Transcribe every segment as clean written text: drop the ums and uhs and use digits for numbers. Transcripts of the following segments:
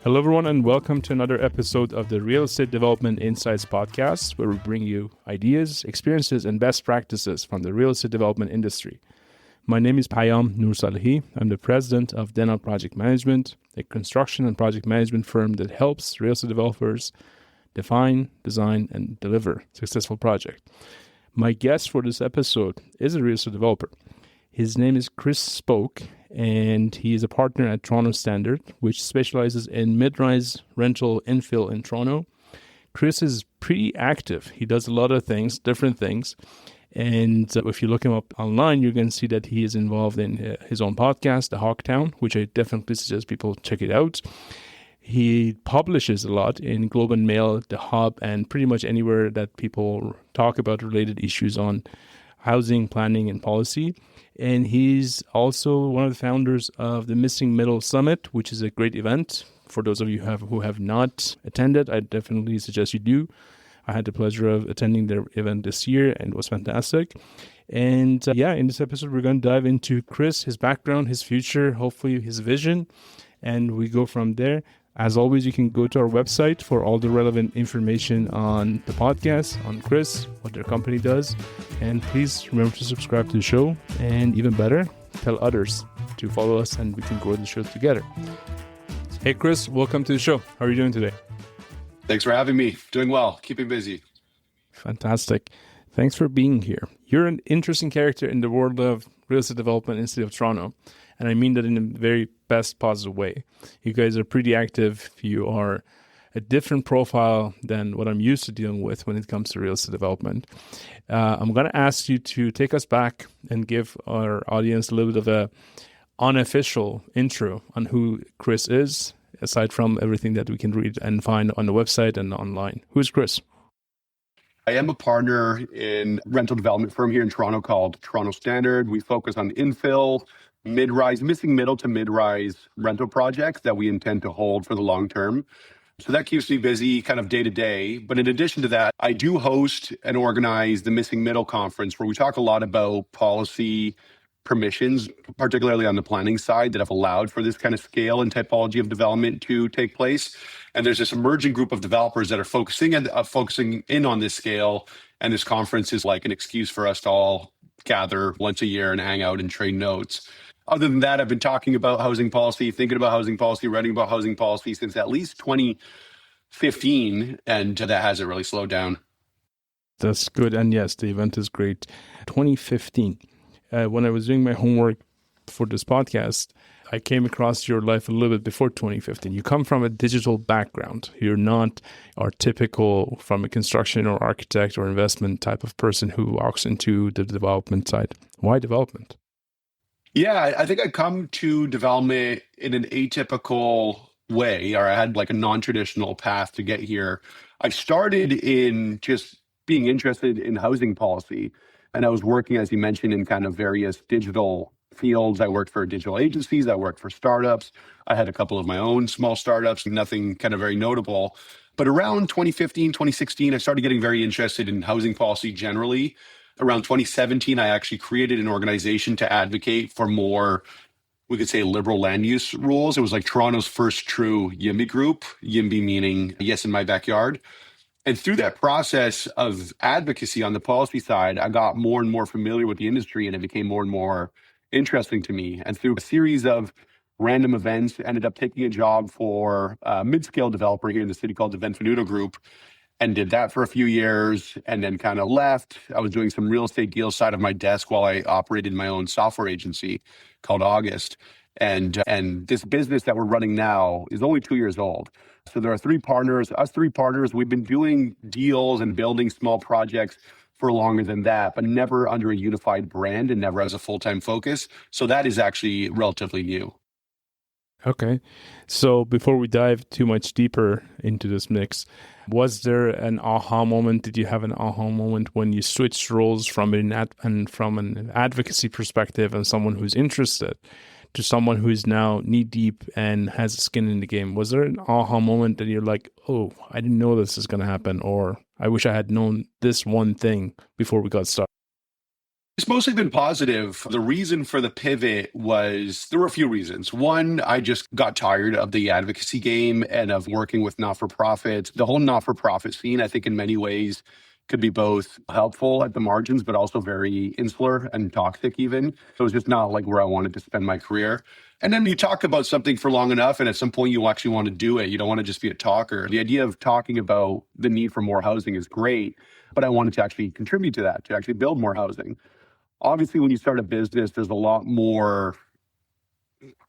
Hello, everyone, and welcome to another episode of the Real Estate Development Insights podcast, where we bring you ideas, experiences, and best practices from the real estate development industry. My name is Payam Nursalahi. I'm the president of Denal Project Management, a construction and project management firm that helps real estate developers define, design, and deliver successful projects. My guest for this episode is a real estate developer. His name is Chris Spoke, and he is a partner at Toronto Standard, which specializes in midrise rental infill in Toronto. Chris is pretty active. He does a lot of things, different things. And if you look him up online, you're going to see that he is involved in his own podcast, The Hawktown, which I definitely suggest people check it out. He publishes a lot in Globe and Mail, The Hub, and pretty much anywhere that people talk about related issues on housing, planning, and policy. And he's also one of the founders of the Missing Middle Summit, which is a great event. For those of you who have not attended, I definitely suggest you do. I had the pleasure of attending their event this year, and it was fantastic. And in this episode, we're going to dive into Chris, his background, his future, hopefully his vision, and we go from there. As always, you can go to our website for all the relevant information on the podcast, on Chris, what their company does. And please remember to subscribe to the show. And even better, tell others to follow us and we can grow the show together. Hey, Chris, welcome to the show. How are you doing today? Thanks for having me. Doing well. Keeping busy. Fantastic. Thanks for being here. You're an interesting character in the world of real estate development in the city of Toronto. And I mean that in a very best positive way. You guys are pretty active. You are a different profile than what I'm used to dealing with when it comes to real estate development. I'm going to ask you to take us back and give our audience a little bit of a unofficial intro on who Chris is, aside from everything that we can read and find on the website and online. Who's Chris? I am a partner in a rental development firm here in Toronto called Toronto Standard. We focus on infill, midrise, missing middle to midrise rental projects that we intend to hold for the long term. So that keeps me busy kind of day to day. But in addition to that, I do host and organize the Missing Middle Conference, where we talk a lot about policy permissions, particularly on the planning side, that have allowed for this kind of scale and typology of development to take place. And there's this emerging group of developers that are focusing in on this scale. And this conference is like an excuse for us to all gather once a year and hang out and trade notes. Other than that, I've been talking about housing policy, thinking about housing policy, writing about housing policy since at least 2015, and that hasn't really slowed down. That's good. And yes, the event is great. 2015. When I was doing my homework for this podcast, I came across your life a little bit before 2015. You come from a digital background. You're not our typical from a construction or architect or investment type of person who walks into the development side. Why development? Yeah, I think I come to development in an atypical way, or I had like a non-traditional path to get here. I started in just being interested in housing policy. And I was working, as you mentioned, in kind of various digital fields. I worked for digital agencies. I worked for startups. I had a couple of my own small startups, nothing kind of very notable. But around 2015, 2016, I started getting very interested in housing policy generally. Around 2017, I actually created an organization to advocate for more, we could say, liberal land use rules. It was like Toronto's first true YIMBY group, YIMBY meaning yes in my backyard. And through that process of advocacy on the policy side, I got more and more familiar with the industry, and it became more and more interesting to me. And through a series of random events, ended up taking a job for a mid-scale developer here in the city called the Benvenuto Group, and did that for a few years, and then kind of left. I was doing some real estate deals side of my desk while I operated my own software agency called August. And this business that we're running now is only 2 years old. So there are three partners. Us three partners, we've been doing deals and building small projects for longer than that, but never under a unified brand and never as a full-time focus. So that is actually relatively new. Okay. So before we dive too much deeper into this mix, was there an aha moment? Did you have an aha moment when you switched roles from an advocacy perspective and someone who's interested to someone who's now knee deep and has skin in the game? Was there an aha moment that you're like, oh, I didn't know this is going to happen, or I wish I had known this one thing before we got started? It's mostly been positive. The reason for the pivot was there were a few reasons. One, I just got tired of the advocacy game and of working with not for profits. The whole not for profit scene, I think, in many ways could be both helpful at the margins, but also very insular and toxic, even. So it's just not like where I wanted to spend my career. And then you talk about something for long enough, and at some point you actually want to do it. You don't want to just be a talker. The idea of talking about the need for more housing is great, but I wanted to actually contribute to that, to actually build more housing. Obviously, when you start a business, there's a lot more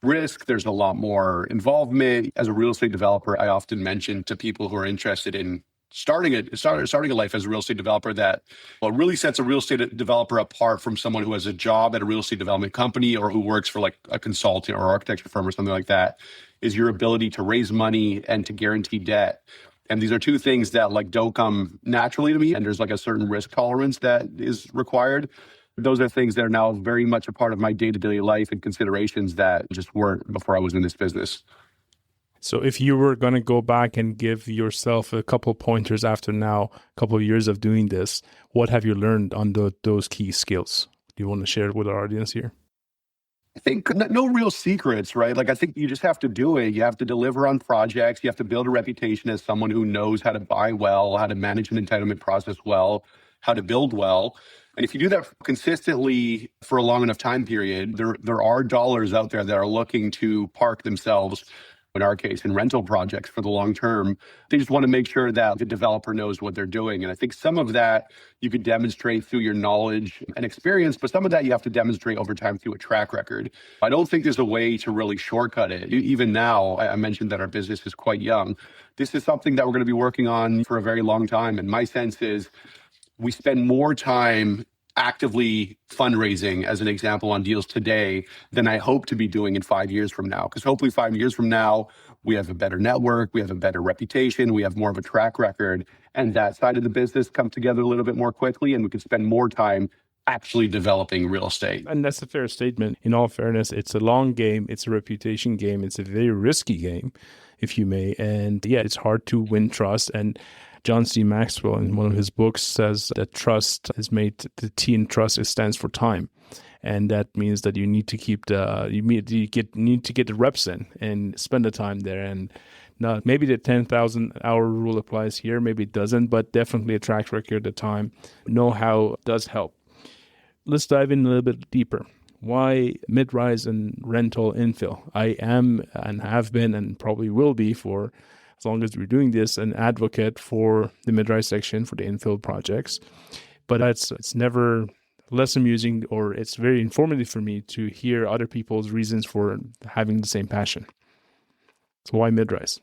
risk. There's a lot more involvement. As a real estate developer, I often mention to people who are interested in starting a life as a real estate developer that what really sets a real estate developer apart from someone who has a job at a real estate development company or who works for like a consultant or architecture firm or something like that is your ability to raise money and to guarantee debt. And these are two things that like don't come naturally to me. And there's like a certain risk tolerance that is required. Those are things that are now very much a part of my day-to-day life and considerations that just weren't before I was in this business. So if you were going to go back and give yourself a couple pointers after now, a couple of years of doing this, what have you learned on those key skills? Do you want to share it with our audience here? I think no real secrets, right? Like, I think you just have to do it. You have to deliver on projects. You have to build a reputation as someone who knows how to buy well, how to manage an entitlement process well, how to build well. And if you do that consistently for a long enough time period, there are dollars out there that are looking to park themselves, in our case, in rental projects for the long term. They just want to make sure that the developer knows what they're doing. And I think some of that you could demonstrate through your knowledge and experience, but some of that you have to demonstrate over time through a track record. I don't think there's a way to really shortcut it. Even now, I mentioned that our business is quite young. This is something that we're going to be working on for a very long time. And my sense is we spend more time actively fundraising, as an example, on deals today than I hope to be doing in 5 years from now. Because hopefully 5 years from now, we have a better network, we have a better reputation, we have more of a track record, and that side of the business come together a little bit more quickly, and we can spend more time actually developing real estate. And that's a fair statement. In all fairness, it's a long game, it's a reputation game, it's a very risky game, if you may. And yeah, it's hard to win trust. And John C. Maxwell, in one of his books, says that trust is made, the T in trust, it stands for time. And that means that you need to keep need to get the reps in and spend the time there. And not, maybe the 10,000 hour rule applies here, maybe it doesn't, but definitely a track record at time. Know-how does help. Let's dive in a little bit deeper. Why midrise and rental infill? I am and have been and probably will be for as long as we're doing this, an advocate for the midrise section for the infill projects. But it's never less amusing, or it's very informative for me to hear other people's reasons for having the same passion. So why midrise?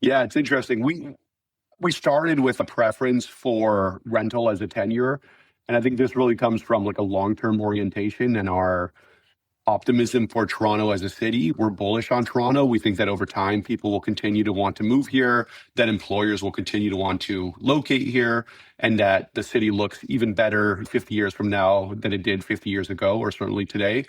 Yeah, it's interesting. We started with a preference for rental as a tenure. And I think this really comes from like a long-term orientation and our optimism for Toronto as a city. We're bullish on Toronto. We think that over time, people will continue to want to move here, that employers will continue to want to locate here, and that the city looks even better 50 years from now than it did 50 years ago, or certainly today.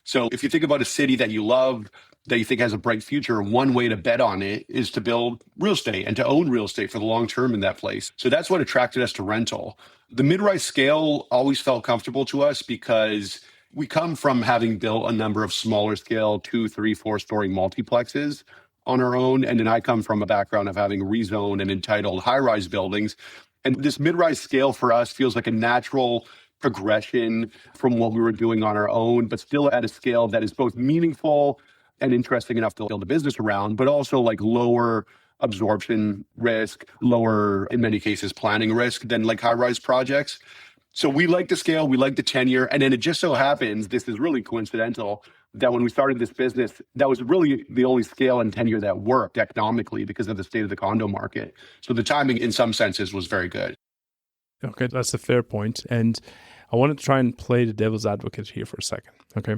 So if you think about a city that you love, that you think has a bright future, one way to bet on it is to build real estate and to own real estate for the long term in that place. So that's what attracted us to rental. The mid-rise scale always felt comfortable to us because we come from having built a number of smaller scale 2, 3, 4-story multiplexes on our own. And then I come from a background of having rezoned and entitled high-rise buildings. And this mid-rise scale for us feels like a natural progression from what we were doing on our own, but still at a scale that is both meaningful and interesting enough to build a business around, but also like lower absorption risk, lower, in many cases, planning risk than like high-rise projects. So we like the scale, we like the tenure, and then it just so happens, this is really coincidental, that when we started this business, that was really the only scale and tenure that worked economically because of the state of the condo market. So the timing in some senses was very good. Okay, that's a fair point. And I want to try and play the devil's advocate here for a second. Okay,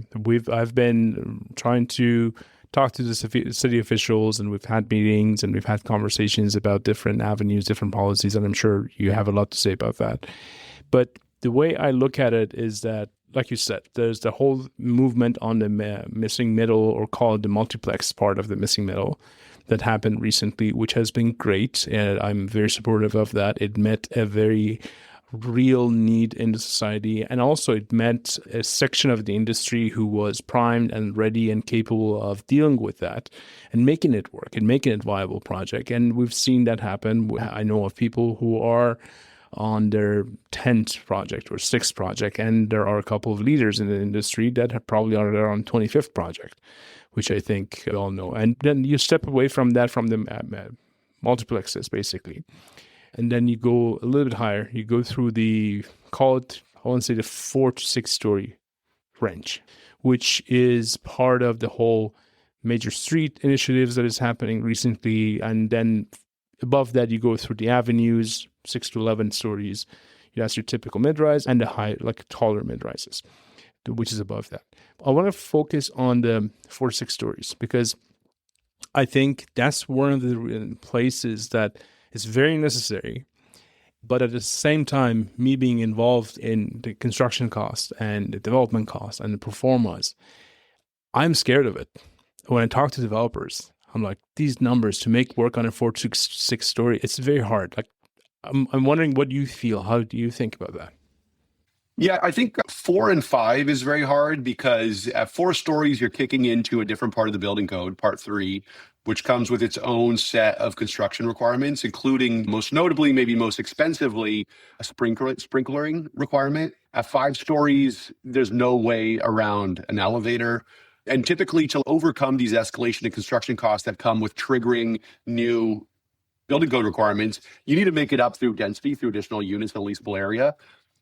I've been trying to talk to the city officials, and we've had meetings and we've had conversations about different avenues, different policies, and I'm sure you have a lot to say about that. But the way I look at it is that, like you said, there's the whole movement on the missing middle, or call it the multiplex part of the missing middle, that happened recently, which has been great. And I'm very supportive of that. It met a very real need in the society. And also it met a section of the industry who was primed and ready and capable of dealing with that and making it work and making it a viable project. And we've seen that happen. I know of people who are on their 10th project or 6th project, and there are a couple of leaders in the industry that have probably are on 25th project, which I think we all know. And then you step away from that, from the multiplexes, basically. And then you go a little bit higher. You go through call it, I want to say the 4 to 6 story range, which is part of the whole major street initiatives that is happening recently. And then above that, you go through the avenues, 6 to 11 stories. That's your typical mid-rise, and the high, like taller mid-rises, which is above that. I want to focus on the 4 to 6 stories because I think that's one of the places that is very necessary. But at the same time, me being involved in the construction costs and the development costs and the performance, I'm scared of it. When I talk to developers, I'm like, these numbers to make work on a 4 to 6 story, it's very hard. Like, I'm wondering what you feel. How do you think about that? Yeah, I think 4 and 5 is very hard because at 4 stories, you're kicking into a different part of the building code, part 3, which comes with its own set of construction requirements, including most notably, maybe most expensively, a sprinklering requirement. At 5 stories, there's no way around an elevator. And typically, to overcome these escalation in construction costs that come with triggering new building code requirements, you need to make it up through density, through additional units in a leasable area.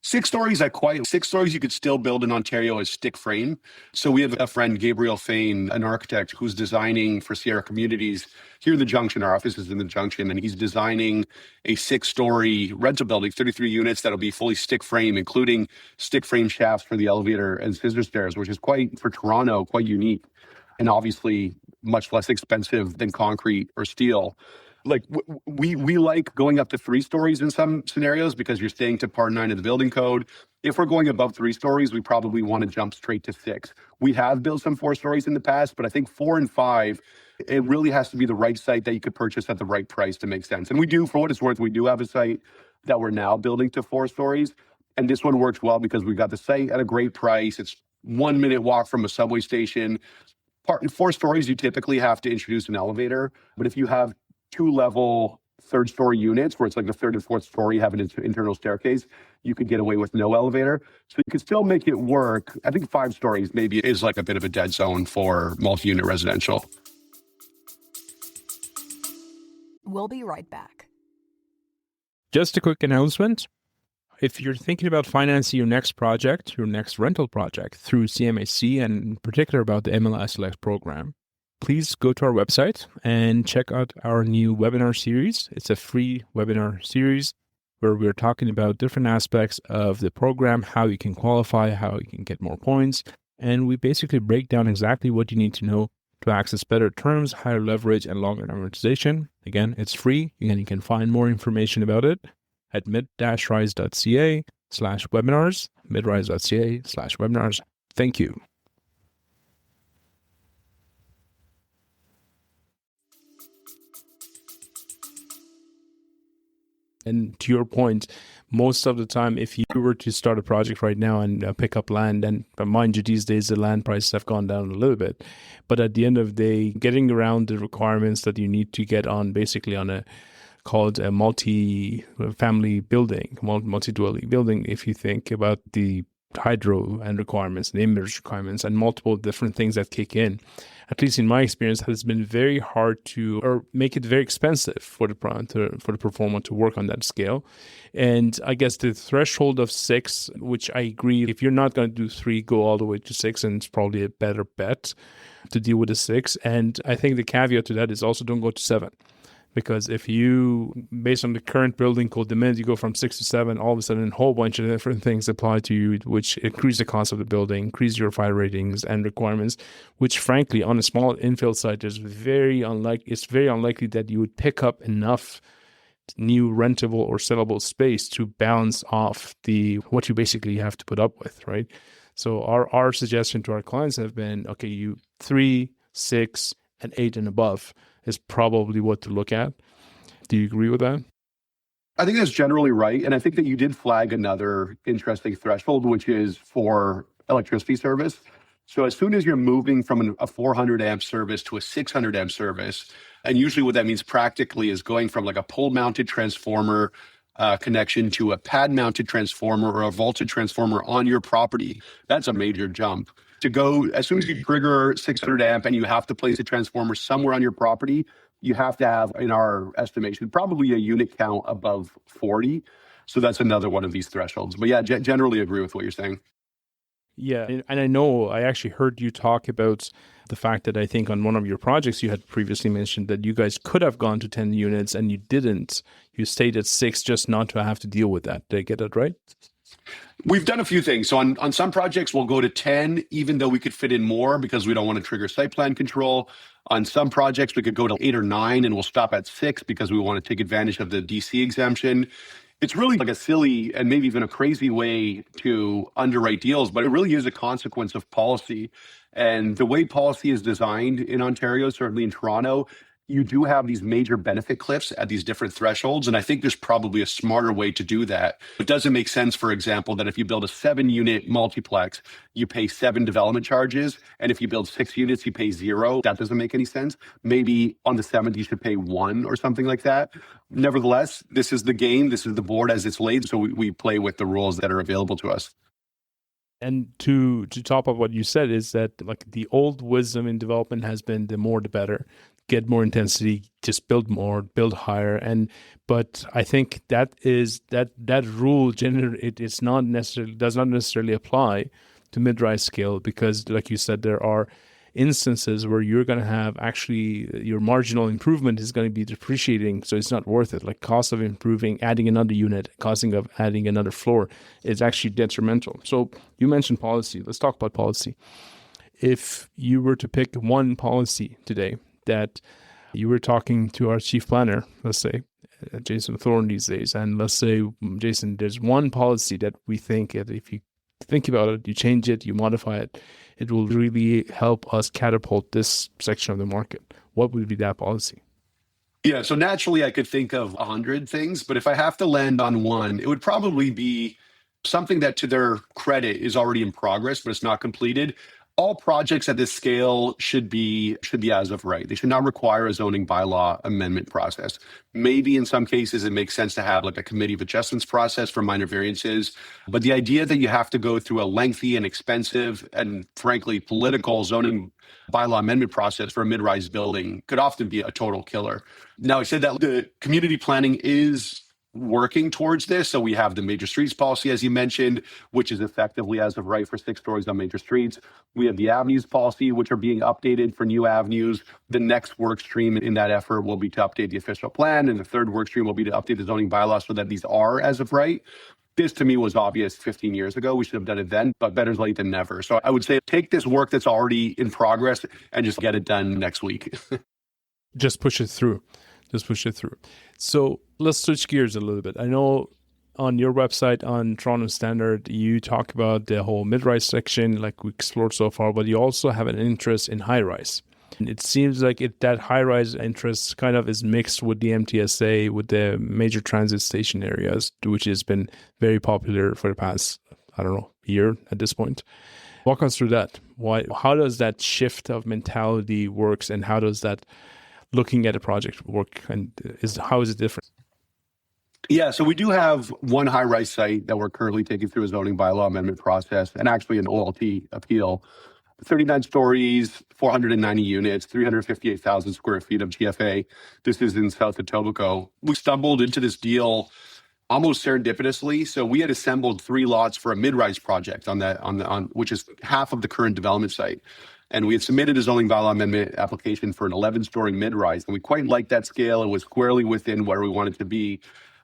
6 stories, 6 stories you could still build in Ontario as stick frame. So we have a friend, Gabriel Fain, an architect who's designing for Sierra Communities here in the Junction. Our office is in the Junction, and he's designing a 6-story rental building, 33 units that'll be fully stick frame, including stick frame shafts for the elevator and scissor stairs, which is quite, for Toronto, quite unique, and obviously much less expensive than concrete or steel. Like we like going up to 3 stories in some scenarios because you're staying to part 9 of the building code. If we're going above 3 stories, we probably want to jump straight to 6. We have built some 4 stories in the past, but I think 4 and 5, it really has to be the right site that you could purchase at the right price to make sense. And we do, for what it's worth, we do have a site that we're now building to 4 stories. And this one works well because we've got the site at a great price. It's 1-minute walk from a subway station. Part 4 stories, you typically have to introduce an elevator. But if you have 2-level 3rd-story units where it's like the 3rd and 4th story have an internal staircase, you could get away with no elevator. So you could still make it work. I think 5 stories maybe is like a bit of a dead zone for multi-unit residential. We'll be right back. Just a quick announcement. If you're thinking about financing your next project, your next rental project through CMHC, and in particular about the MLS Select program, please go to our website and check out our new webinar series. It's a free webinar series where we're talking about different aspects of the program, how you can qualify, how you can get more points. And we basically break down exactly what you need to know to access better terms, higher leverage, and longer amortization. Again, it's free. Again, you can find more information about it at mid-rise.ca/webinars, midrise.ca/webinars. Thank you. And to your point, most of the time, if you were to start a project right now and pick up land, and mind you, these days the land prices have gone down a little bit, but at the end of the day, getting around the requirements that you need to get on basically on a called a multi-family building, multi-dwelling building, if you think about the hydro and requirements, the image requirements, and multiple different things that kick in, at least in my experience, has been very hard to, or make it very expensive for the performer to work on that scale. And I guess the threshold of 6, which I agree, if you're not going to do 3, go all the way to 6, and it's probably a better bet to deal with a 6. And I think the caveat to that is also don't go to 7. Because if you, based on the current building code, the minute you go from 6 to 7, all of a sudden a whole bunch of different things apply to you, which increase the cost of the building, increase your fire ratings and requirements, which frankly, on a small infill site, it's very unlikely that you would pick up enough new rentable or sellable space to balance off what you basically have to put up with, right? So our suggestion to our clients have been, okay, you 3, 6, and 8 and above is probably what to look at. Do you agree with that? I think that's generally right. And I think that you did flag another interesting threshold, which is for electricity service. So as soon as you're moving from a 400 amp service to a 600 amp service, and usually what that means practically is going from like a pole mounted transformer connection to a pad mounted transformer or a voltage transformer on your property, that's a major jump. To go, as soon as you trigger 600 amp and you have to place a transformer somewhere on your property, you have to have, in our estimation, probably a unit count above 40. So that's another one of these thresholds. But yeah, generally agree with what you're saying. Yeah. And I know I actually heard you talk about the fact that I think on one of your projects you had previously mentioned that you guys could have gone to 10 units and you didn't. You stayed at 6 just not to have to deal with that. Did I get that right? We've done a few things. So on some projects, we'll go to 10, even though we could fit in more because we don't want to trigger site plan control. On some projects, we could go to 8 or 9 and we'll stop at 6 because we want to take advantage of the DC exemption. It's really like a silly and maybe even a crazy way to underwrite deals, but it really is a consequence of policy. And the way policy is designed in Ontario, certainly in Toronto, you do have these major benefit cliffs at these different thresholds. And I think there's probably a smarter way to do that. It doesn't make sense, for example, that if you build a 7-unit multiplex, you pay 7 development charges. And if you build 6 units, you pay 0. That doesn't make any sense. Maybe on the 7th, you should pay 1 or something like that. Nevertheless, this is the game. This is the board as it's laid. So we play with the rules that are available to us. And to top up what you said is that like the old wisdom in development has been the more the better. Get more intensity, just build more, build higher. But I think that rule it's not necessarily does not necessarily apply to mid-rise scale because, like you said, there are instances where you're going to have actually your marginal improvement is going to be depreciating, so it's not worth it. Like cost of improving, adding another unit, costing of adding another floor is actually detrimental. So you mentioned policy. Let's talk about policy. If you were to pick one policy today that you were talking to our chief planner, let's say, Jason Thorne these days, and let's say, Jason, there's one policy that we think that if you think about it, you change it, you modify it, it will really help us catapult this section of the market. What would be that policy? Yeah, so naturally I could think of 100 things, but if I have to land on one, it would probably be something that to their credit is already in progress, but it's not completed. All projects at this scale should be as of right. They should not require a zoning bylaw amendment process. Maybe in some cases it makes sense to have like a committee of adjustments process for minor variances. But the idea that you have to go through a lengthy and expensive and frankly political zoning bylaw amendment process for a mid-rise building could often be a total killer. Now, I said that the community planning is working towards this. So we have the major streets policy, as you mentioned, which is effectively as of right for 6 stories on major streets. We have the avenues policy, which are being updated for new avenues. The next work stream in that effort will be to update the official plan. And the third work stream will be to update the zoning bylaw so that these are as of right. This to me was obvious 15 years ago. We should have done it then, but better late than never. So I would say take this work that's already in progress and just get it done next week. Just push it through. So let's switch gears a little bit. I know on your website on Toronto Standard, you talk about the whole mid-rise section like we explored so far, but you also have an interest in high-rise. And it seems like that high-rise interest kind of is mixed with the MTSA, with the major transit station areas, which has been very popular for the past, year at this point. Walk us through that. How does that shift of mentality works, and how does that looking at a project work, and how is it different? Yeah, so we do have one high-rise site that we're currently taking through a zoning bylaw amendment process and actually an OLT appeal. 39 stories, 490 units, 358,000 square feet of GFA. This is in South Etobicoke. We stumbled into this deal almost serendipitously. So we had assembled 3 lots for a mid-rise project on which is half of the current development site. And we had submitted a zoning bylaw amendment application for an 11-story mid-rise. And we quite liked that scale. It was squarely within where we wanted to be.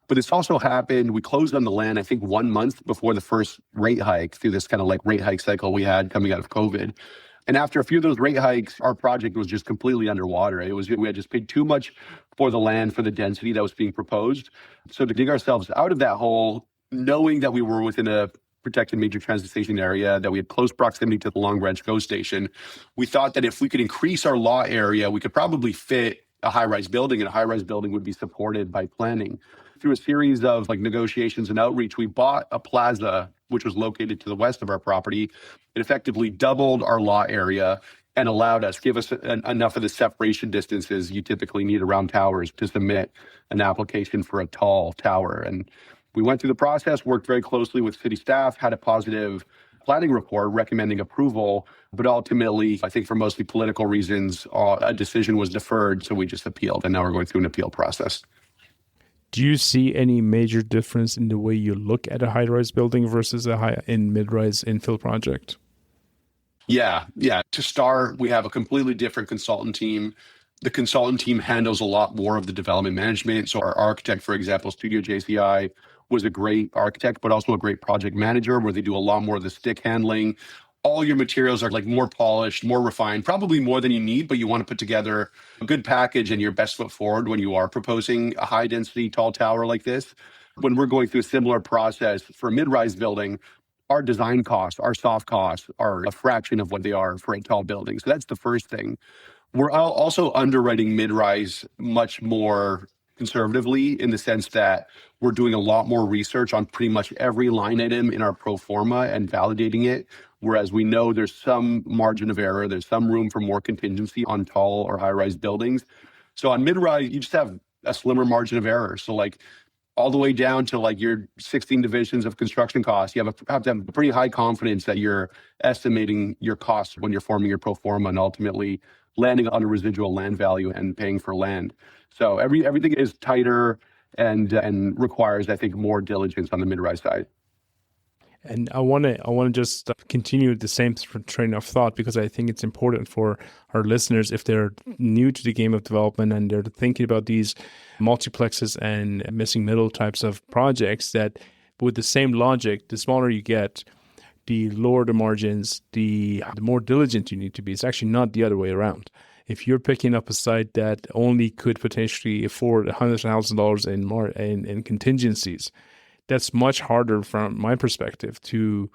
But this also happened, we closed on the land, I think 1 month before the first rate hike through this kind of like rate hike cycle we had coming out of COVID. And after a few of those rate hikes, our project was just completely underwater. We had just paid too much for the land for the density that was being proposed. So to dig ourselves out of that hole, knowing that we were within a protected major transit station area, that we had close proximity to the Long Branch GO station, we thought that if we could increase our lot area, we could probably fit a high-rise building, and a high-rise building would be supported by planning. through a series of like negotiations and outreach, we bought a plaza, which was located to the west of our property. It effectively doubled our lot area and allowed us, give us enough of the separation distances you typically need around towers to submit an application for a tall tower. And we went through the process, worked very closely with city staff, had a positive planning report recommending approval, but ultimately, I think for mostly political reasons, a decision was deferred, so we just appealed, and now we're going through an appeal process. Do you see any major difference in the way you look at a high-rise building versus a mid-rise infill project? Yeah. To start, we have a completely different consultant team. The consultant team handles a lot more of the development management. So our architect, for example, Studio JCI, was a great architect, but also a great project manager where they do a lot more of the stick handling. All your materials are like more polished, more refined, probably more than you need, but you want to put together a good package and your best foot forward when you are proposing a high density tall tower like this. When we're going through a similar process for a mid-rise building, our design costs, our soft costs are a fraction of what they are for a tall building. So that's the first thing. We're also underwriting mid-rise much more conservatively in the sense that we're doing a lot more research on pretty much every line item in our pro forma and validating it. Whereas we know there's some margin of error, there's some room for more contingency on tall or high-rise buildings. So on mid-rise, you just have a slimmer margin of error. So like all the way down to like your 16 divisions of construction costs, you have to have a pretty high confidence that you're estimating your costs when you're forming your pro forma and ultimately landing on a residual land value and paying for land. So everything is tighter and requires, I think, more diligence on the mid-rise side. And I want to just continue the same train of thought because I think it's important for our listeners if they're new to the game of development and they're thinking about these multiplexes and missing middle types of projects that with the same logic, the smaller you get, the lower the margins, the more diligent you need to be. It's actually not the other way around. If you're picking up a site that only could potentially afford $100,000 in contingencies, that's much harder from my perspective to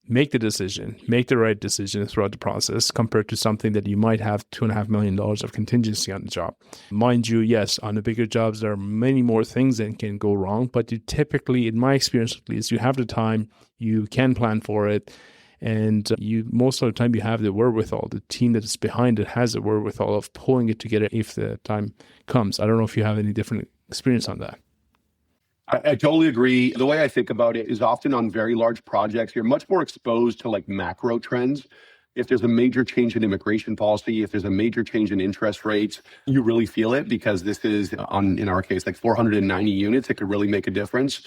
make the right decision throughout the process compared to something that you might have $2.5 million of contingency on the job. Mind you, yes, on the bigger jobs, there are many more things that can go wrong, but you typically, in my experience at least, you have the time, you can plan for it, and you most of the time you have the wherewithal. The team that is behind it has the wherewithal of pulling it together if the time comes. I don't know if you have any different experience on that. I totally agree. The way I think about it is often on very large projects, you're much more exposed to like macro trends. If there's a major change in immigration policy, if there's a major change in interest rates, you really feel it because this is in our case, like 490 units. It could really make a difference.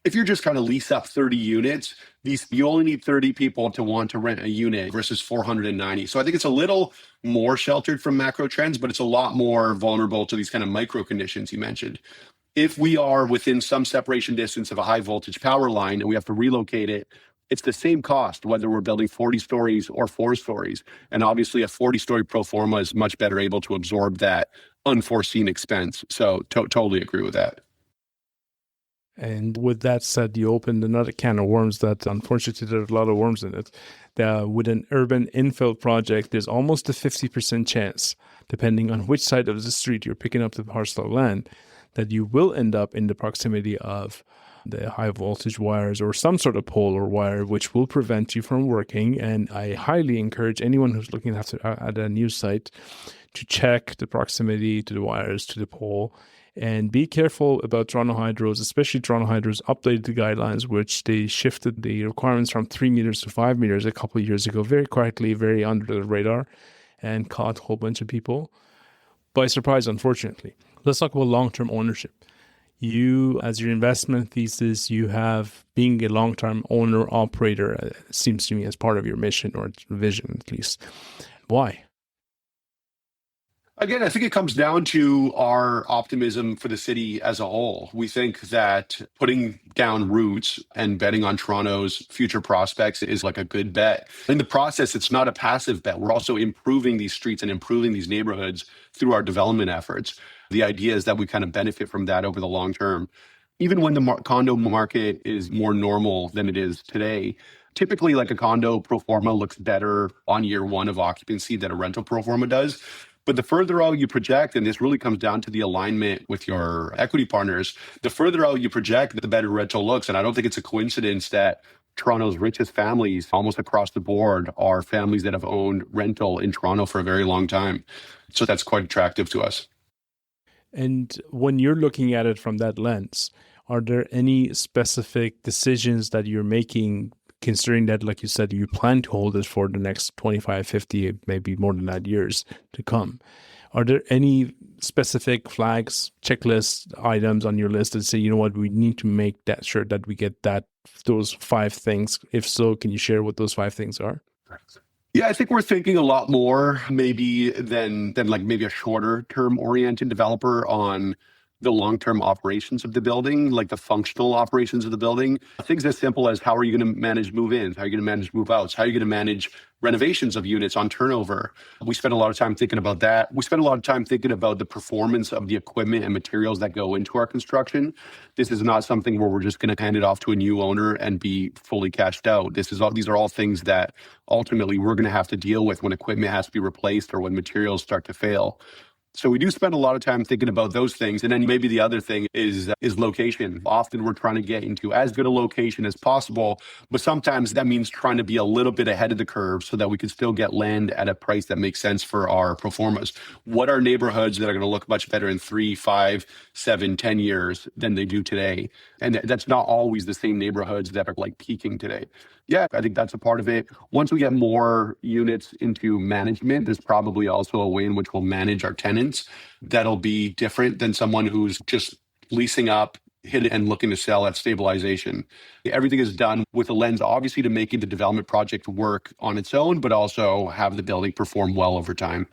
If you're just trying to lease up 30 units, you only need 30 people to want to rent a unit versus 490. So I think it's a little more sheltered from macro trends, but it's a lot more vulnerable to these kind of micro conditions you mentioned. If we are within some separation distance of a high voltage power line and we have to relocate it, it's the same cost, whether we're building 40 stories or 4 stories. And obviously a 40-story pro forma is much better able to absorb that unforeseen expense. So totally agree with that. And with that said, you opened another can of worms that unfortunately there's a lot of worms in it. With an urban infill project, there's almost a 50% chance, depending on which side of the street you're picking up the parcel of land, that you will end up in the proximity of the high voltage wires or some sort of pole or wire, which will prevent you from working. And I highly encourage anyone who's looking at a new site to check the proximity to the wires, to the pole, and be careful about Toronto Hydro's, especially Toronto Hydro's updated the guidelines, which they shifted the requirements from 3 meters to 5 meters a couple of years ago, very quietly, very under the radar, and caught a whole bunch of people by surprise, unfortunately. Let's talk about long-term ownership. You, as your investment thesis, you have being a long-term owner-operator, seems to me as part of your mission or vision, at least. Why? Again, I think it comes down to our optimism for the city as a whole. We think that putting down roots and betting on Toronto's future prospects is like a good bet. In the process, it's not a passive bet. We're also improving these streets and improving these neighborhoods through our development efforts. The idea is that we kind of benefit from that over the long term. Even when the condo market is more normal than it is today, typically like a condo pro forma looks better on year one of occupancy than a rental pro forma does. But the further out you project, and this really comes down to the alignment with your equity partners, the further out you project, the better rental looks. And I don't think it's a coincidence that Toronto's richest families, almost across the board, are families that have owned rental in Toronto for a very long time. So that's quite attractive to us. And when you're looking at it from that lens, are there any specific decisions that you're making, considering that, like you said, you plan to hold this for the next 25, 50, maybe more than that years to come? Are there any specific flags, checklists, items on your list that say, you know what, we need to make that sure that we get those 5 things? If so, can you share what those 5 things are? Yeah, I think we're thinking a lot more maybe than like maybe a shorter term oriented developer on the long-term operations of the building, like the functional operations of the building. Things as simple as how are you going to manage move-ins? How are you going to manage move-outs? How are you going to manage renovations of units on turnover? We spend a lot of time thinking about that. We spend a lot of time thinking about the performance of the equipment and materials that go into our construction. This is not something where we're just going to hand it off to a new owner and be fully cashed out. These are all things that ultimately we're going to have to deal with when equipment has to be replaced or when materials start to fail. So we do spend a lot of time thinking about those things. And then maybe the other thing is location. Often we're trying to get into as good a location as possible, but sometimes that means trying to be a little bit ahead of the curve so that we can still get land at a price that makes sense for our pro formas. What are neighborhoods that are going to look much better in 3, 5, 7, 10 years than they do today? And that's not always the same neighborhoods that are like peaking today. Yeah, I think that's a part of it. Once we get more units into management, there's probably also a way in which we'll manage our tenants that'll be different than someone who's just leasing up, hit and looking to sell at stabilization. Everything is done with a lens, obviously, to making the development project work on its own, but also have the building perform well over time.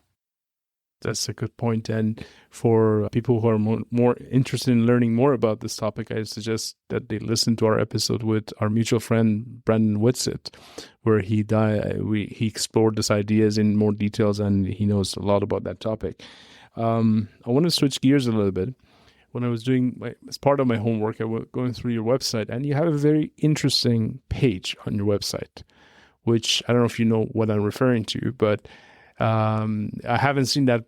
That's a good point. And for people who are more interested in learning more about this topic, I suggest that they listen to our episode with our mutual friend, Brandon Whitsitt, where he explored these ideas in more details, and he knows a lot about that topic. I want to switch gears a little bit. When I was doing, as part of my homework, I was going through your website, and you have a very interesting page on your website, which I don't know if you know what I'm referring to, but I haven't seen that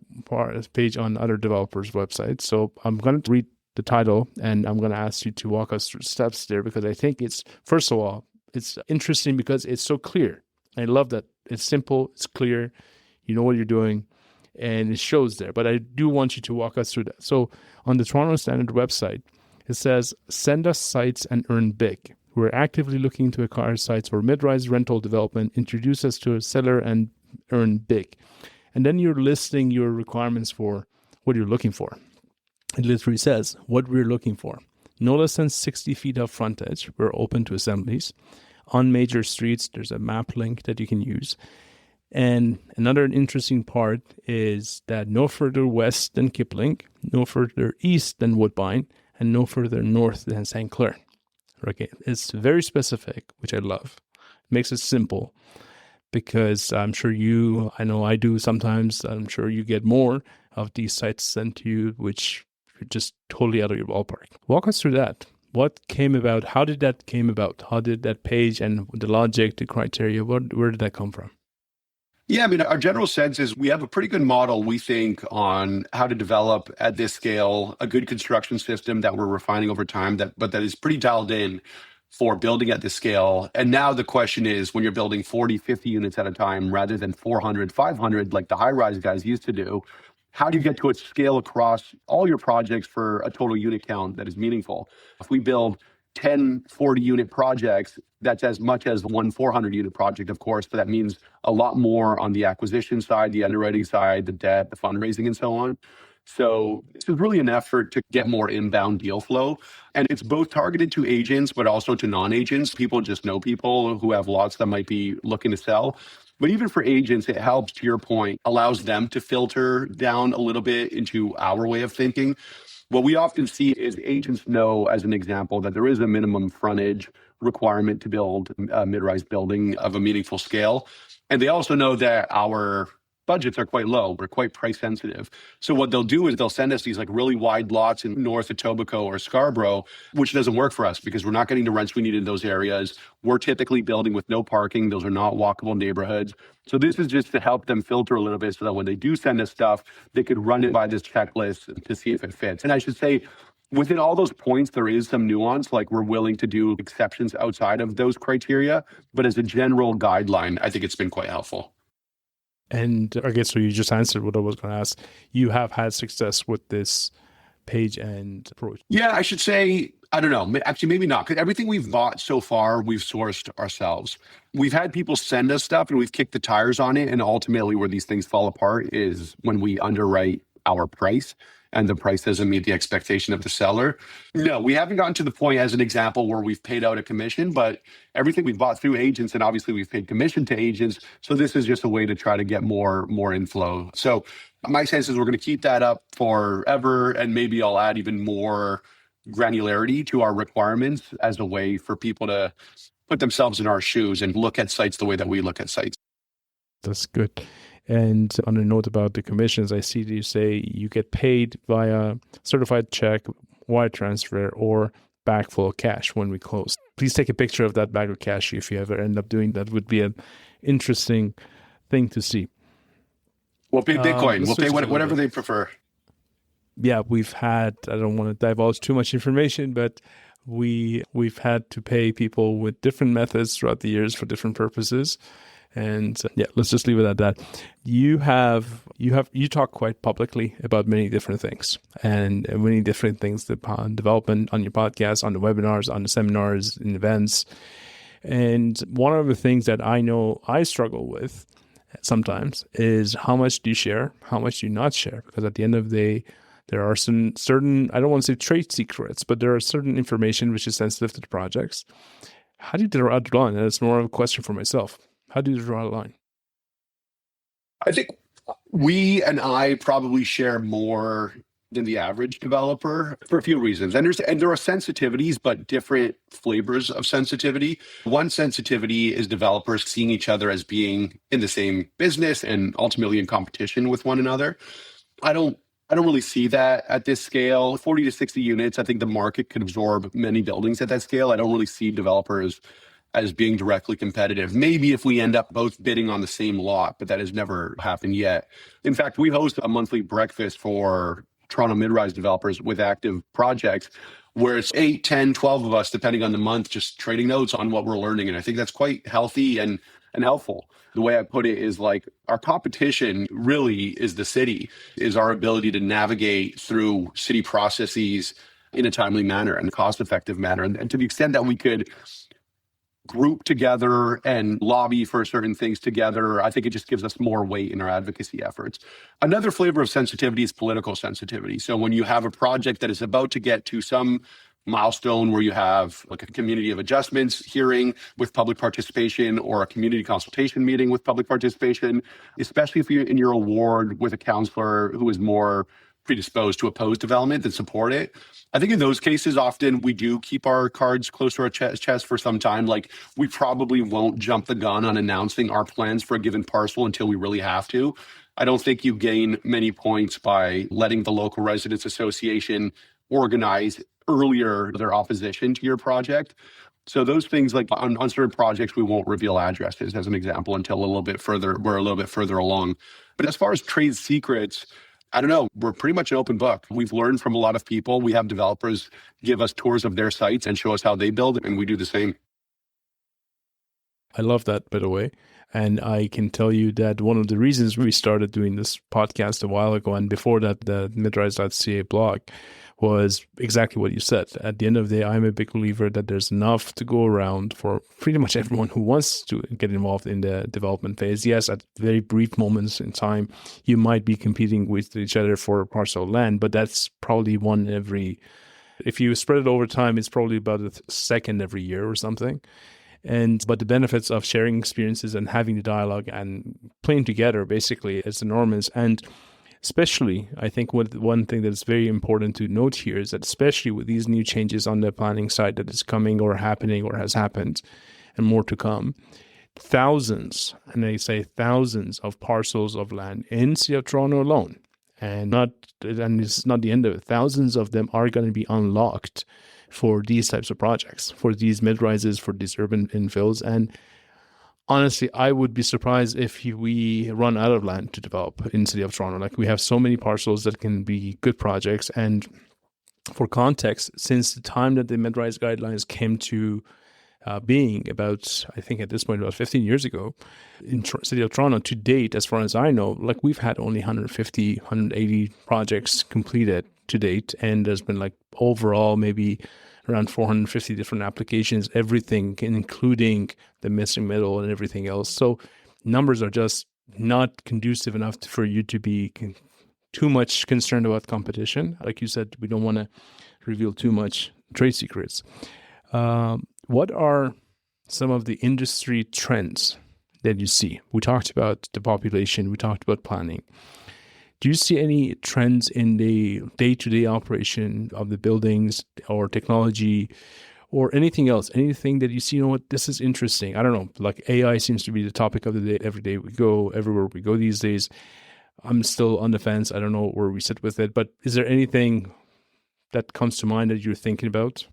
page on other developers' websites. So I'm going to read the title, and I'm going to ask you to walk us through steps there, because I think first of all, it's interesting because it's so clear. I love that it's simple, it's clear, you know what you're doing, and it shows there. But I do want you to walk us through that. So on the Toronto Standard website, it says, send us sites and earn big. We're actively looking to acquire sites for mid-rise rental development. Introduce us to a seller and earn big. And then you're listing your requirements for what you're looking for. It literally says what we're looking for. No less than 60 feet of frontage. We're open to assemblies. On major streets, there's a map link that you can use. And another interesting part is that no further west than Kipling, no further east than Woodbine, and no further north than St. Clair. Okay, it's very specific, which I love. It makes it simple. Because I'm sure I know I do sometimes, I'm sure you get more of these sites sent to you, which are just totally out of your ballpark. Walk us through that. What came about? How did that came about? How did that page and the logic, the criteria, where did that come from? Yeah, I mean, our general sense is we have a pretty good model, we think, on how to develop at this scale a good construction system that we're refining over time, but that is pretty dialed in for building at this scale. And now the question is, when you're building 40, 50 units at a time rather than 400, 500, like the high-rise guys used to do, how do you get to a scale across all your projects for a total unit count that is meaningful? If we build 10 40-unit projects, that's as much as one 400-unit project, of course, but that means a lot more on the acquisition side, the underwriting side, the debt, the fundraising, and so on. So this is really an effort to get more inbound deal flow. And it's both targeted to agents, but also to non-agents. People just know people who have lots that might be looking to sell. But even for agents, it helps, to your point, allows them to filter down a little bit into our way of thinking. What we often see is agents know, as an example, that there is a minimum frontage requirement to build a mid-rise building of a meaningful scale. And they also know that our budgets are quite low. We're quite price sensitive. So what they'll do is they'll send us these like really wide lots in north of Etobicoke or Scarborough, which doesn't work for us because we're not getting the rents we need in those areas. We're typically building with no parking. Those are not walkable neighborhoods. So this is just to help them filter a little bit so that when they do send us stuff, they could run it by this checklist to see if it fits. And I should say, within all those points, there is some nuance, like we're willing to do exceptions outside of those criteria. But as a general guideline, I think it's been quite helpful. And I guess so you just answered what I was going to ask. You have had success with this page and approach. Yeah, I should say, I don't know. Actually, maybe not. Because everything we've bought so far, we've sourced ourselves. We've had people send us stuff and we've kicked the tires on it. And ultimately where these things fall apart is when we underwrite our price and the price doesn't meet the expectation of the seller. No, we haven't gotten to the point, as an example, where we've paid out a commission, but everything we've bought through agents, and obviously we've paid commission to agents. So this is just a way to try to get more inflow. So my sense is we're going to keep that up forever, and maybe I'll add even more granularity to our requirements as a way for people to put themselves in our shoes and look at sites the way that we look at sites. That's good. And on a note about the commissions, I see you say you get paid via certified check, wire transfer, or bag full of cash when we close. Please take a picture of that bag of cash if you ever end up doing that. Would be an interesting thing to see. We'll pay Bitcoin. We'll pay whatever they prefer. Yeah, we've had, I don't want to divulge too much information, but we've had to pay people with different methods throughout the years for different purposes. And yeah, let's just leave it at that. You talk quite publicly about many different things and many different things upon development on your podcast, on the webinars, on the seminars, in events. And one of the things that I know I struggle with sometimes is how much do you share, how much do you not share? Because at the end of the day, there are certain, I don't want to say trade secrets, but there are certain information which is sensitive to the projects. How do you draw the line? And it's more of a question for myself. How do you draw a line? I think we and I probably share more than the average developer for a few reasons. And there are sensitivities, but different flavors of sensitivity. One sensitivity is developers seeing each other as being in the same business and ultimately in competition with one another. I don't really see that at this scale. 40 to 60 units, I think the market could absorb many buildings at that scale. I don't really see developers as being directly competitive. Maybe if we end up both bidding on the same lot, but that has never happened yet. In fact, we host a monthly breakfast for Toronto midrise developers with active projects where it's 8, 10, 12 of us, depending on the month, just trading notes on what we're learning. And I think that's quite healthy and helpful. The way I put it is like our competition really is the city, is our ability to navigate through city processes in a timely manner and cost-effective manner. And to the extent that we could group together and lobby for certain things together, I think it just gives us more weight in our advocacy efforts. Another flavor of sensitivity is political sensitivity. So when you have a project that is about to get to some milestone where you have like a community of adjustments hearing with public participation or a community consultation meeting with public participation, especially if you're in your award with a councillor who is more predisposed to oppose development than support it. I think in those cases, often we do keep our cards close to our chest for some time. Like we probably won't jump the gun on announcing our plans for a given parcel until we really have to. I don't think you gain many points by letting the local residents association organize earlier their opposition to your project. So those things, like on certain projects, we won't reveal addresses as an example until we're a little bit further along. But as far as trade secrets, I don't know. We're pretty much an open book. We've learned from a lot of people. We have developers give us tours of their sites and show us how they build, and we do the same. I love that, by the way. And I can tell you that one of the reasons we started doing this podcast a while ago, and before that, the midrise.ca blog, was exactly what you said. At the end of the day, I'm a big believer that there's enough to go around for pretty much everyone who wants to get involved in the development phase. Yes, at very brief moments in time, you might be competing with each other for a parcel of land, but that's probably one every, if you spread it over time, it's probably about a second every year or something. But the benefits of sharing experiences and having the dialogue and playing together basically is enormous. And especially, I think one thing that's very important to note here is that especially with these new changes on the planning side that is coming or happening or has happened and more to come, thousands, and they say thousands of parcels of land in City of Toronto alone. And it's not the end of it. Thousands of them are going to be unlocked for these types of projects, for these mid-rises, for these urban infills. And honestly, I would be surprised if we run out of land to develop in City of Toronto. Like, we have so many parcels that can be good projects. And for context, since the time that the mid-rise guidelines came to being, about, I think at this point, about 15 years ago, in City of Toronto, to date, as far as I know, like, we've had only 150, 180 projects completed to date. And there's been like overall maybe around 450 different applications, everything, including the missing middle and everything else. So numbers are just not conducive enough for you to be too much concerned about competition. Like you said, we don't want to reveal too much trade secrets. What are some of the industry trends that you see? We talked about the population, we talked about planning. Do you see any trends in the day-to-day operation of the buildings or technology or anything else? Anything that you see, you know what, this is interesting. I don't know, like AI seems to be the topic of the day every day we go, everywhere we go these days. I'm still on the fence. I don't know where we sit with it. But is there anything that comes to mind that you're thinking about?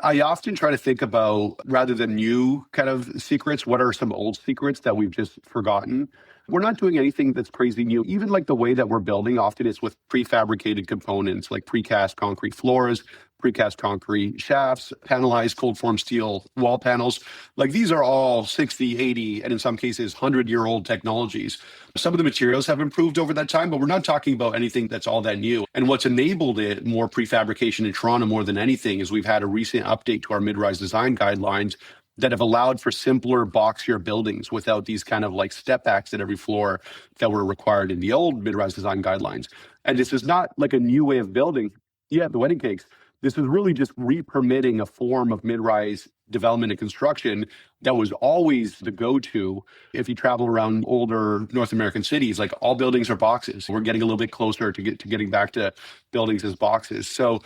I often try to think about, rather than new kind of secrets, what are some old secrets that we've just forgotten? We're not doing anything that's crazy new. Even like the way that we're building often is with prefabricated components, like precast concrete floors, precast concrete shafts, panelized cold form steel wall panels. Like, these are all 60, 80, and in some cases 100-year-old technologies. Some of the materials have improved over that time, but we're not talking about anything that's all that new. And what's enabled it, more prefabrication in Toronto more than anything, is we've had a recent update to our mid-rise design guidelines that have allowed for simpler, boxier buildings without these kind of like step backs at every floor that were required in the old mid-rise design guidelines. And this is not like a new way of building. Yeah, the wedding cakes. This is really just re-permitting a form of mid-rise development and construction that was always the go-to. If you travel around older North American cities, like, all buildings are boxes. We're getting a little bit closer to getting back to buildings as boxes. So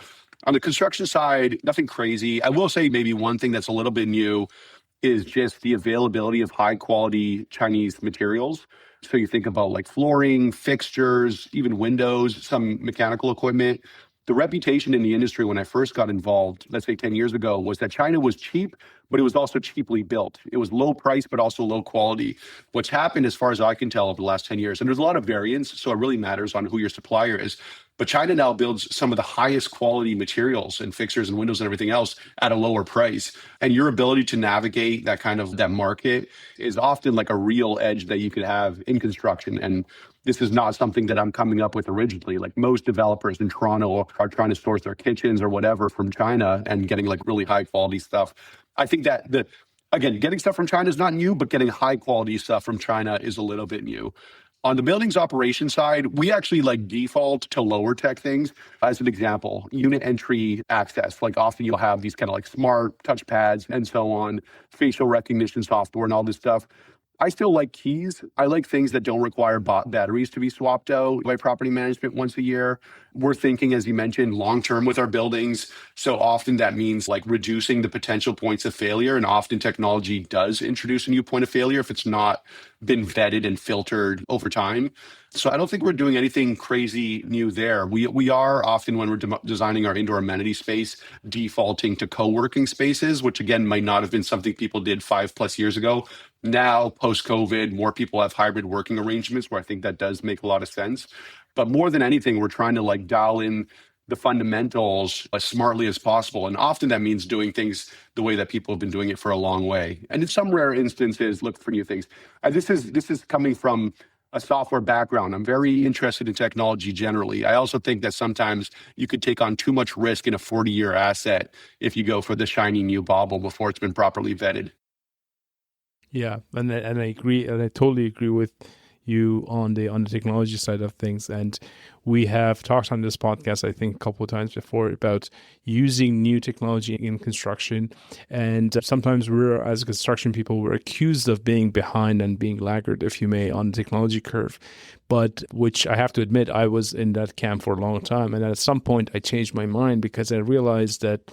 on the construction side, nothing crazy. I will say maybe one thing that's a little bit new is just the availability of high quality Chinese materials. So you think about like flooring, fixtures, even windows, some mechanical equipment. The reputation in the industry when I first got involved, let's say 10 years ago, was that China was cheap, but it was also cheaply built. It was low price, but also low quality. What's happened, as far as I can tell, over the last 10 years, and there's a lot of variance, so it really matters on who your supplier is, but China now builds some of the highest quality materials and fixtures and windows and everything else at a lower price. And your ability to navigate that market is often like a real edge that you could have in construction. And this is not something that I'm coming up with originally. Like, most developers in Toronto are trying to source their kitchens or whatever from China and getting like really high quality stuff. I think that again, getting stuff from China is not new, but getting high quality stuff from China is a little bit new. On the buildings operation side, we actually like default to lower tech things. As an example, unit entry access. Like, often you'll have these kind of like smart touchpads and so on, facial recognition software and all this stuff. I still like keys. I like things that don't require batteries to be swapped out by property management once a year. We're thinking, as you mentioned, long-term with our buildings. So often that means like reducing the potential points of failure. And often technology does introduce a new point of failure if it's not been vetted and filtered over time. So I don't think we're doing anything crazy new there. We are often, when we're designing our indoor amenity space, defaulting to co-working spaces, which again might not have been something people did 5+ years ago. Now, post-COVID, more people have hybrid working arrangements, where I think that does make a lot of sense. But more than anything, we're trying to like dial in the fundamentals as smartly as possible. And often that means doing things the way that people have been doing it for a long way. And in some rare instances, look for new things. This is coming from a software background. I'm very interested in technology generally. I also think that sometimes you could take on too much risk in a 40-year asset if you go for the shiny new bauble before it's been properly vetted. Yeah, and I agree, and I totally agree with you on the technology side of things. And we have talked on this podcast, I think, a couple of times before about using new technology in construction. And sometimes we're, as construction people, we're accused of being behind and being laggard, if you may, on the technology curve. But which I have to admit, I was in that camp for a long time. And at some point, I changed my mind because I realized that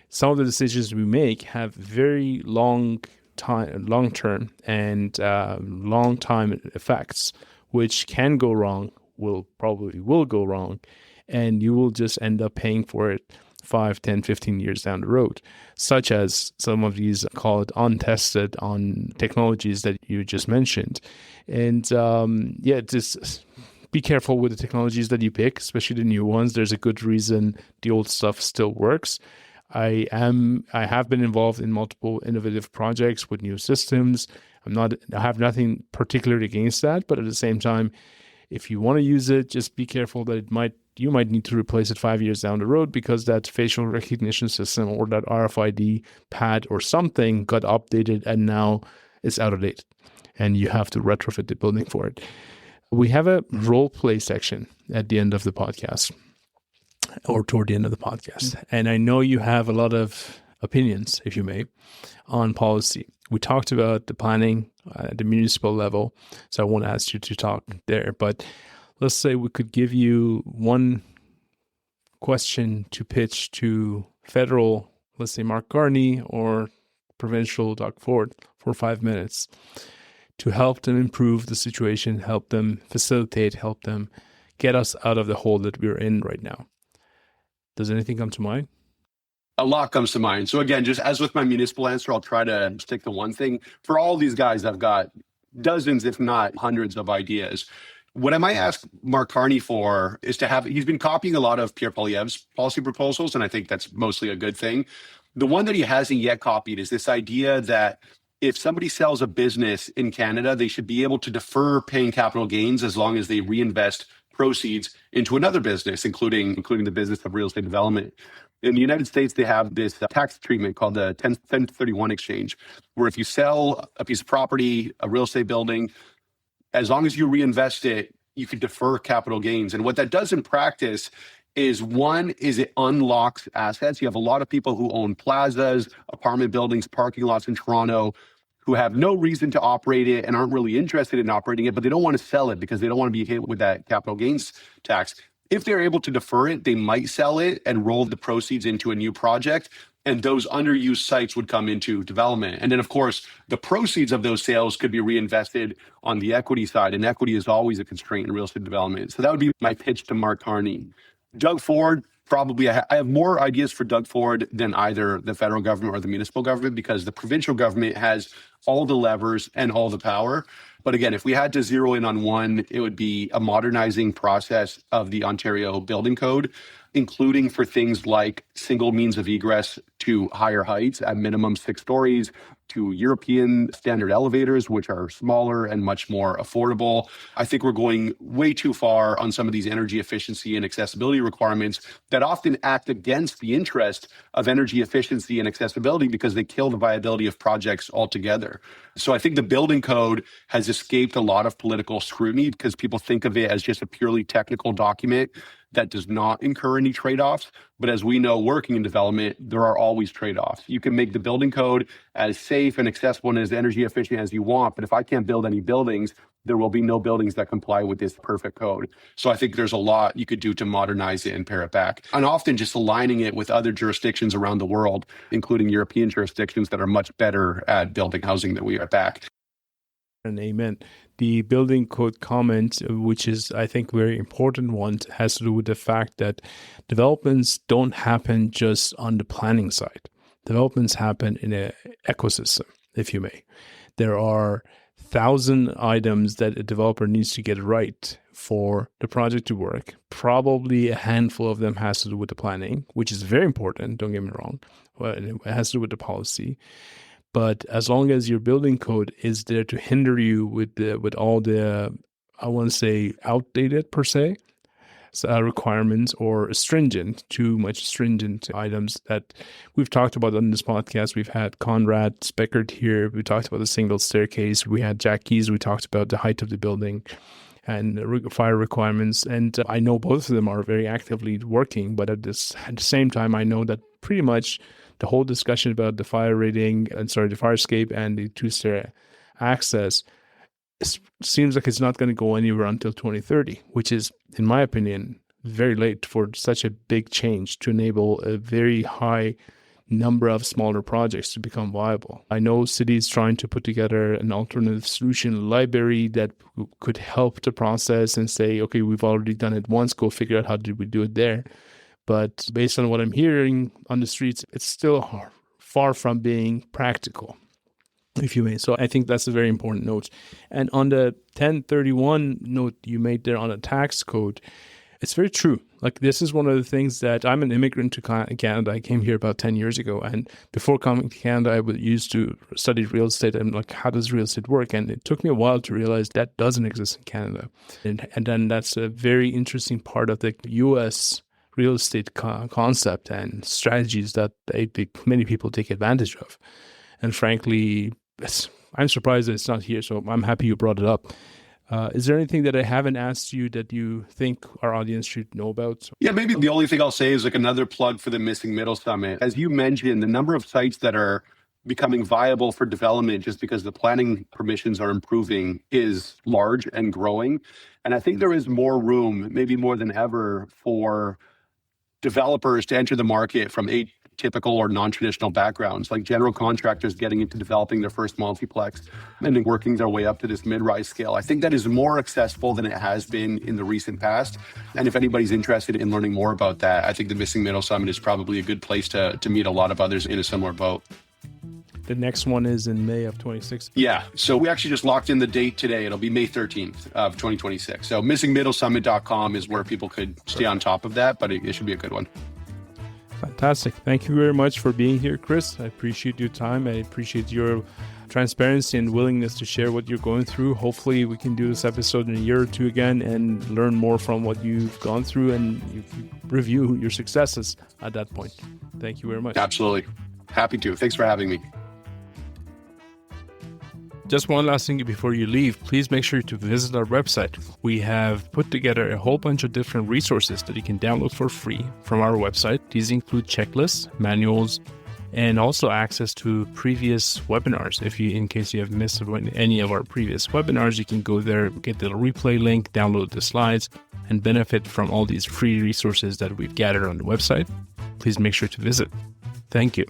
some of the decisions we make have very long long term and long time effects, which can go wrong, will go wrong, and you will just end up paying for it 5, 10, 15 years down the road, such as some of these called untested on technologies that you just mentioned. And just be careful with the technologies that you pick, especially the new ones. There's a good reason the old stuff still works. I have been involved in multiple innovative projects with new systems. I have nothing particularly against that, but at the same time, if you want to use it, just be careful that you might need to replace it 5 years down the road because that facial recognition system or that RFID pad or something got updated and now it's out of date and you have to retrofit the building for it. We have a role play section at the end of the podcast or toward the end of the podcast. And I know you have a lot of opinions, if you may, on policy. We talked about the planning at the municipal level, so I won't ask you to talk there. But let's say we could give you one question to pitch to federal, let's say Mark Carney, or provincial Doug Ford for 5 minutes to help them improve the situation, help them facilitate, help them get us out of the hole that we're in right now. Does anything come to mind? A lot comes to mind. So again, just as with my municipal answer, I'll try to stick to one thing. For all these guys, I've got dozens, if not hundreds of ideas. What I might ask Mark Carney for is he's been copying a lot of Pierre Poilievre's policy proposals, and I think that's mostly a good thing. The one that he hasn't yet copied is this idea that if somebody sells a business in Canada, they should be able to defer paying capital gains as long as they reinvest proceeds into another business, including the business of real estate development. In the United States, they have this tax treatment called the 1031 exchange, where if you sell a piece of property, a real estate building, as long as you reinvest it, you can defer capital gains. And what that does in practice is it unlocks assets. You have a lot of people who own plazas, apartment buildings, parking lots in Toronto, who have no reason to operate it and aren't really interested in operating it, but they don't want to sell it because they don't want to be hit with that capital gains tax. If they're able to defer it, they might sell it and roll the proceeds into a new project. And those underused sites would come into development. And then, of course, the proceeds of those sales could be reinvested on the equity side. And equity is always a constraint in real estate development. So that would be my pitch to Mark Carney. Doug Ford, probably I have more ideas for Doug Ford than either the federal government or the municipal government, because the provincial government has all the levers and all the power. But again, if we had to zero in on one, it would be a modernizing process of the Ontario Building Code, including for things like single means of egress to higher heights at minimum 6 stories, to European standard elevators, which are smaller and much more affordable. I think we're going way too far on some of these energy efficiency and accessibility requirements that often act against the interest of energy efficiency and accessibility because they kill the viability of projects altogether. So I think the building code has escaped a lot of political scrutiny because people think of it as just a purely technical document that does not incur any trade-offs. But as we know, working in development, there are always trade-offs. You can make the building code as safe and accessible and as energy efficient as you want, but if I can't build any buildings, there will be no buildings that comply with this perfect code. So I think there's a lot you could do to modernize it and pare it back. And often just aligning it with other jurisdictions around the world, including European jurisdictions that are much better at building housing than we are back. And amen. The building code comment, which is, I think, very important one, has to do with the fact that developments don't happen just on the planning side. Developments happen in an ecosystem, if you may. There are 1,000 items that a developer needs to get right for the project to work. Probably a handful of them has to do with the planning, which is very important, don't get me wrong. Well, it has to do with the policy. But as long as your building code is there to hinder you with all the, I want to say, outdated per se, requirements or too much stringent items that we've talked about on this podcast. We've had Conrad Speckert here. We talked about the single staircase. We had Jack Keys. We talked about the height of the building and fire requirements. And I know both of them are very actively working, but at the same time, I know that pretty much the whole discussion about the fire escape and the two-stair access seems like it's not going to go anywhere until 2030, which is, in my opinion, very late for such a big change to enable a very high number of smaller projects to become viable. I know cities trying to put together an alternative solution library that could help the process and say, okay, we've already done it once, go figure out how did we do it there. But based on what I'm hearing on the streets, it's still far from being practical, if you may. So I think that's a very important note. And on the 1031 note you made there on a tax code, it's very true. Like, this is one of the things that I'm an immigrant to Canada. I came here about 10 years ago. And before coming to Canada, I used to study real estate. And like, how does real estate work? And it took me a while to realize that doesn't exist in Canada. And then that's a very interesting part of the U.S. real estate concept and strategies that many people take advantage of. And frankly, I'm surprised that it's not here. So I'm happy you brought it up. Is there anything that I haven't asked you that you think our audience should know about? Yeah, maybe the only thing I'll say is like another plug for the Missing Middle Summit. As you mentioned, the number of sites that are becoming viable for development just because the planning permissions are improving is large and growing. And I think there is more room, maybe more than ever, for developers to enter the market from atypical or non-traditional backgrounds, like general contractors getting into developing their first multiplex and then working their way up to this mid-rise scale. I think that is more accessible than it has been in the recent past. And if anybody's interested in learning more about that, I think the Missing Middle Summit is probably a good place to meet a lot of others in a similar boat. The next one is in May of 26. Yeah. So we actually just locked in the date today. It'll be May 13th of 2026. So missingmiddlesummit.com is where people could stay on top of that, but it should be a good one. Fantastic. Thank you very much for being here, Chris. I appreciate your time. I appreciate your transparency and willingness to share what you're going through. Hopefully we can do this episode in a year or two again and learn more from what you've gone through and you review your successes at that point. Thank you very much. Absolutely. Happy to. Thanks for having me. Just one last thing before you leave, please make sure to visit our website. We have put together a whole bunch of different resources that you can download for free from our website. These include checklists, manuals, and also access to previous webinars. In case you have missed any of our previous webinars, you can go there, get the replay link, download the slides, and benefit from all these free resources that we've gathered on the website. Please make sure to visit. Thank you.